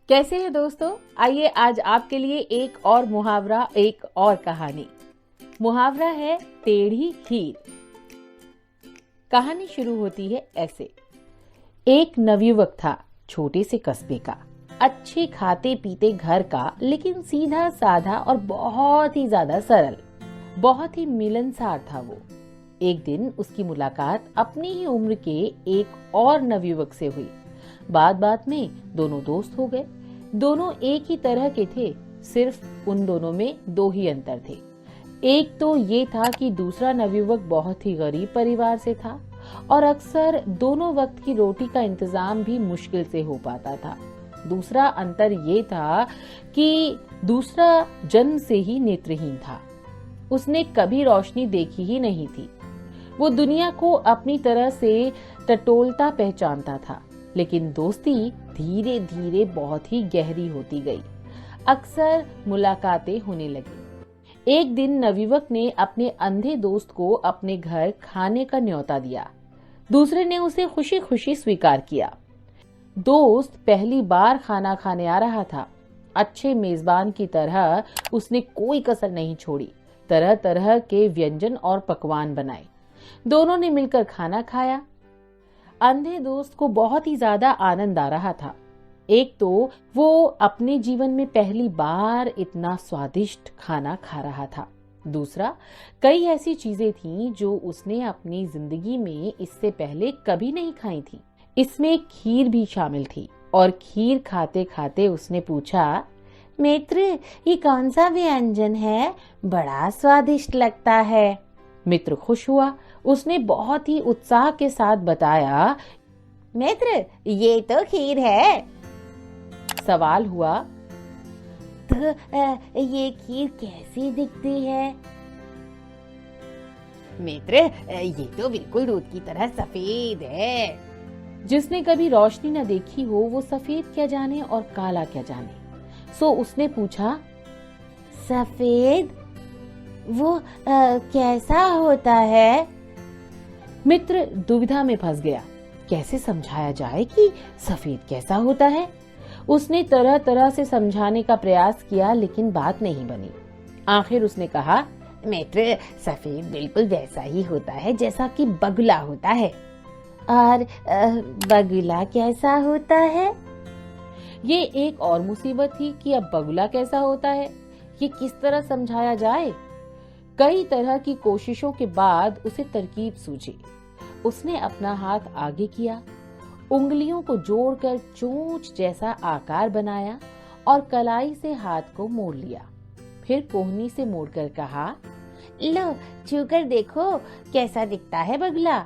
कैसे हैं दोस्तों? आइए आज आपके लिए एक और मुहावरा, एक और कहानी। मुहावरा है टेढ़ी खीर। कहानी शुरू होती है ऐसे। एक नवयुवक था, छोटे से कस्बे का, अच्छे खाते पीते घर का, लेकिन सीधा साधा और बहुत ही ज्यादा सरल, बहुत ही मिलनसार था वो। एक दिन उसकी मुलाकात अपनी ही उम्र के एक और नवयुवक से हुई। बात बात में दोनों दोस्त हो गए। दोनों एक ही तरह के थे, सिर्फ उन दोनों में दो ही अंतर थे। एक तो ये था कि दूसरा नवयुवक बहुत ही गरीब परिवार से था और अक्सर दोनों वक्त की रोटी का इंतजाम भी मुश्किल से हो पाता था। दूसरा अंतर ये था कि दूसरा जन्म से ही नेत्रहीन था। उसने कभी रोशनी देखी ही नहीं थी। वो दुनिया को अपनी तरह से टटोलता पहचानता था, लेकिन दोस्ती धीरे धीरे बहुत ही गहरी होती गई। अक्सर मुलाकातें होने लगी। एक दिन नवयुवक ने अपने अंधे दोस्त को अपने घर खाने का न्योता दिया। दूसरे ने उसे खुशी खुशी स्वीकार किया। दोस्त पहली बार खाना खाने आ रहा था। अच्छे मेजबान की तरह उसने कोई कसर नहीं छोड़ी। तरह तरह के व्यंजन और पकवान बनाए। दोनों ने मिलकर खाना खाया। अंधे दोस्त को बहुत ही ज्यादा आनंद आ रहा था। एक तो वो अपने जीवन में पहली बार इतना स्वादिष्ट खाना खा रहा था। दूसरा, कई ऐसी चीजें थीं जो उसने अपनी जिंदगी में इससे पहले कभी नहीं खाई थी। इसमें खीर भी शामिल थी और खीर खाते खाते उसने पूछा, मित्र, ये कौन सा व्यंजन है? बड़ा स्वादिष्ट लगता है। मित्र खुश हुआ। उसने बहुत ही उत्साह के साथ बताया, मित्र, ये तो खीर है। सवाल हुआ, तो ये खीर कैसी दिखती है? मित्र, ये तो बिल्कुल दूध की तरह सफेद है। जिसने कभी रोशनी न देखी हो वो सफेद क्या जाने और काला क्या जाने। सो उसने पूछा, सफेद? वो कैसा होता है? मित्र दुविधा में फंस गया। कैसे समझाया जाए कि सफेद कैसा होता है? उसने तरह तरह से समझाने का प्रयास किया, लेकिन बात नहीं बनी। आखिर उसने कहा, मित्र, सफेद बिल्कुल वैसा ही होता है जैसा कि बगुला होता है। और बगुला कैसा होता है? ये एक और मुसीबत थी कि अब बगुला कैसा होता है, ये किस तरह समझाया जाए। कई तरह की कोशिशों के बाद उसे तरकीब सूझी। उसने अपना हाथ आगे किया, उंगलियों को जोड़कर चोंच जैसा आकार बनाया और कलाई से हाथ को मोड़ लिया। फिर कोहनी से मोड़कर कहा, लो, छूकर देखो कैसा दिखता है बगुला।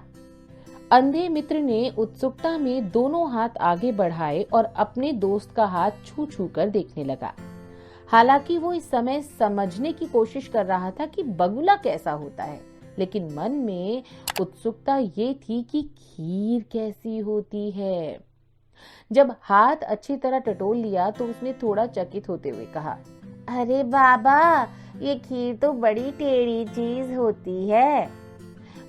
अंधे मित्र ने उत्सुकता में दोनों हाथ आगे बढ़ाए और अपने दोस्त का हाथ छू छू कर देखने लगा। हालांकि वो इस समय समझने की कोशिश कर रहा था कि बगुला कैसा होता है, लेकिन मन में उत्सुकता ये थी कि खीर कैसी होती है। जब हाथ अच्छी तरह टटोल लिया तो उसने थोड़ा चकित होते हुए कहा, अरे बाबा, ये खीर तो बड़ी टेढ़ी चीज होती है।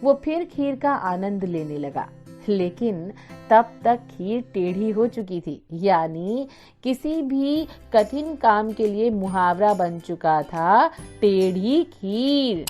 वो फिर खीर का आनंद लेने लगा, लेकिन तब तक खीर टेढ़ी हो चुकी थी। यानी किसी भी कठिन काम के लिए मुहावरा बन चुका था, टेढ़ी खीर।